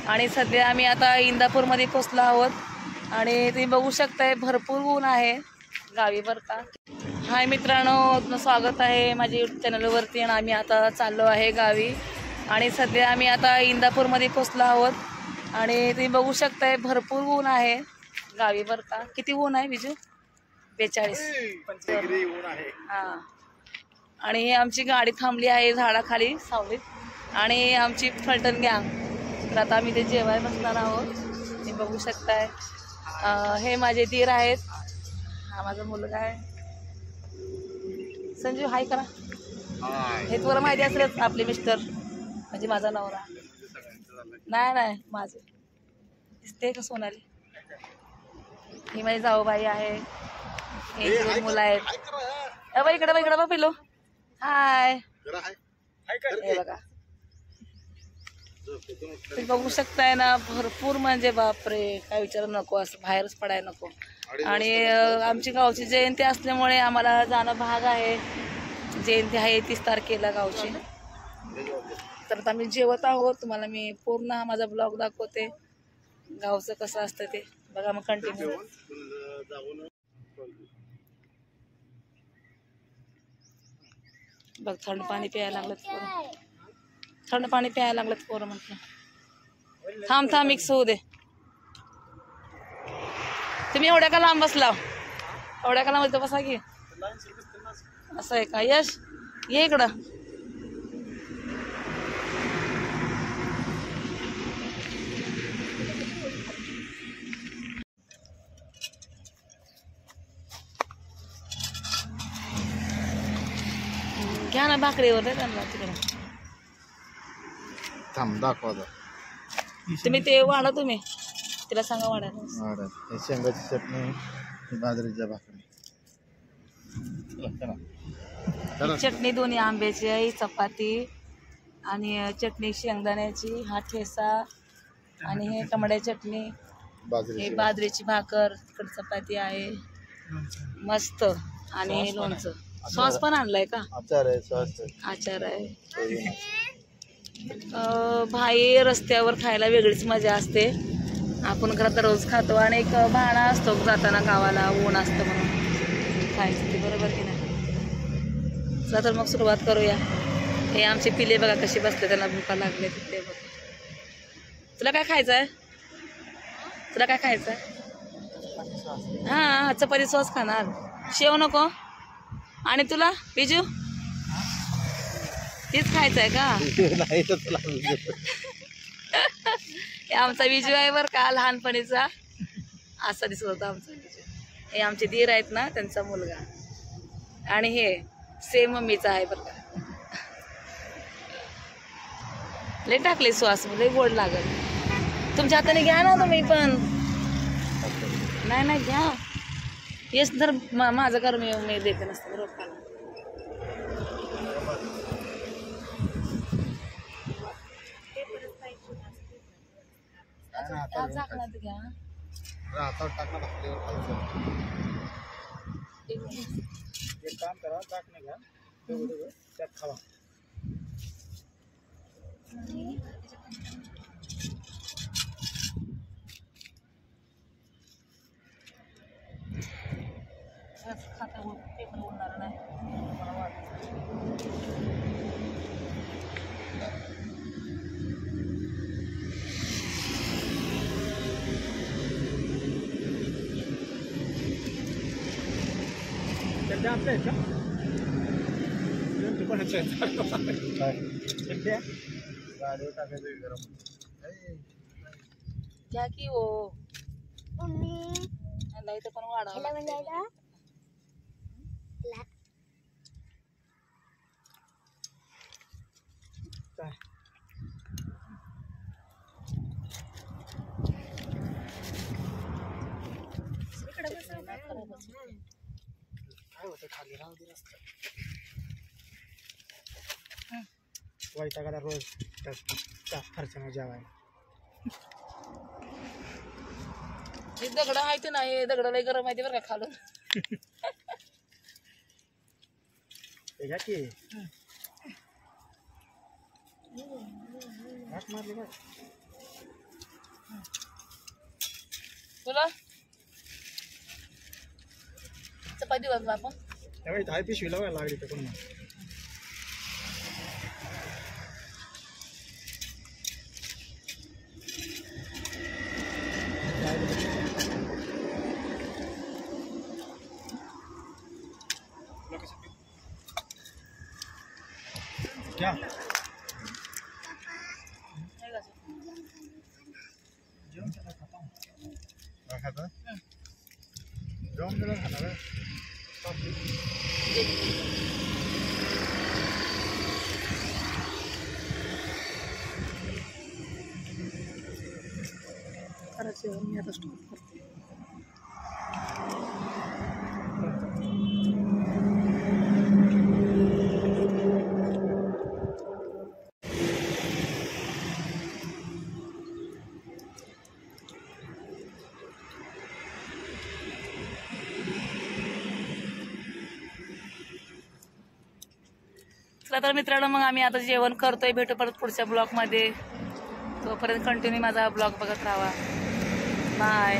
आणि सध्या आम्ही आता इंदापूरमध्ये पोचलो आहोत आणि तुम्ही बघू शकताय भरपूर ऊन आहे गावी बरं का. हाय मित्रांनो, स्वागत आहे माझ्या यूट्यूब चॅनलवरती. आणि आम्ही आता चाललो आहे गावी आणि सध्या आम्ही आता इंदापूरमध्ये पोचलो आहोत आणि तुम्ही बघू शकताय भरपूर ऊन आहे गावी बरं का. किती ऊन आहे बिजू? 42 ऊन आहे. हां. आणि ही आमची गाडी थांबली आहे झाडाखाली सावलीत आणि आमची फलटण गँग. तर आता आम्ही ते जेवायला बसणार आहोत. तुम्ही बघू शकताय. हे माझे दीर आहेत, हा माझा मुलगा आहे. संजू हाय करा. हे तुला माहिती असेलच आपले मिस्टर म्हणजे माझा नवरा. नाही माझे दिसते का सोनाली. ही माझी जाऊबाई आहे, हे दोन मुलं आहेत. इकडे बघ पिलो. हाय. हे बघा तुम्ही बघू शकताय ना, भरपूर म्हणजे बापरे काय विचारू नको, असं बाहेरच पडायला नको. आणि आमची गावची जयंती असल्यामुळे आम्हाला जाणं भाग आहे. जयंती आहे 30 तारखेला गावची. तर आता आम्ही जेवत आहोत. तुम्हाला मी पूर्ण माझा ब्लॉग दाखवते गावचं कसं असतं ते बघा. मग कंटिन्यू बघ. थंड पाणी प्यायला लागलं पोरं, थंड पाणी प्यायला लागलं पोरं. म्हटलं थांब मिक्स होऊ दे. तुम्ही एवढ्या का लांब बसला? एवढ्या का लांब बसा की. असं आहे का? यश ये इकडं. घ्या ना भाकरीवर त्यांना तिकडं. थांब दाखवा. तुम्ही ते वाढा, तुम्ही तिला सांगा वाढायला. शेंगाची चटणी, बाजरीच्या भाकरी, चटणी दोन्ही आंब्याची आहे, चपाती आणि चटणी शेंगदाण्याची, हा ठेसा आणि हे टमाट्या चटणी, हे बाजरीची भाकर, तिकडे चपाती आहे मस्त. आणि हे लोणचं. सॉस पण आणलाय का? आचार आहे. भाई रस्त्यावर खायला वेगळीच मजा असते. आपण घरात रोज खातो आणि एक बहाणा असतो जाताना गावाला ऊन असतं म्हणून खायचं ते, बरोबर की नाही. चला तर मग सुरुवात करूया. हे आमचे पिले बघा कसे बसले, त्यांना भूका लागले तिथे बघ. तुला काय खायचं आहे? तुला काय खायचं आहे? हां, चपाती सॉस खाणार, शेव नको. आणि तुला बिजू तेच खायचं आहे का? आमचा विजू आहे बरं का, लहानपणीचा असा दिसत होता आमचा विजू. हे आमचे दीर आहेत ना, त्यांचा मुलगा. आणि हे सेम मम्मीचा आहे बरं का. लय टाकले श्वास, लय गोड लागल. तुमच्या हाताने घ्या ना तुम्ही पण. नाही घ्या. येस तर माझं कर, मी देते नसतं बरोबर. झाकणात घ्या. एक काम करा, झाकणं घ्या, त्यात खावा. खाता पेपर उडणार नाही. आपल्या आहेत का? गाडीवर टाकायचं गरम. घ्या की हो. इथं पण वाढा. काय होतं खाली राहू दे रस्ता. वैतागाला रोज खर्चानं जेवायला. हे दगड आहे ते नाही, दगड लय गरम आहे बरं का खालून. घ्या की. हात मारली बघ. तुला चपाती वाजवा आपण त्यावेळी 10 पिशवी लावायला लागली तर कोण क्या खाता जेवण केलं खाणार आहे मी आता स्टॉप करते चला तर मित्रांनो मग आम्ही आता जेवण करतोय भेटू परत पुढच्या ब्लॉग मध्ये तोपर्यंत कंटिन्यू माझा ब्लॉग बघत राहा बाय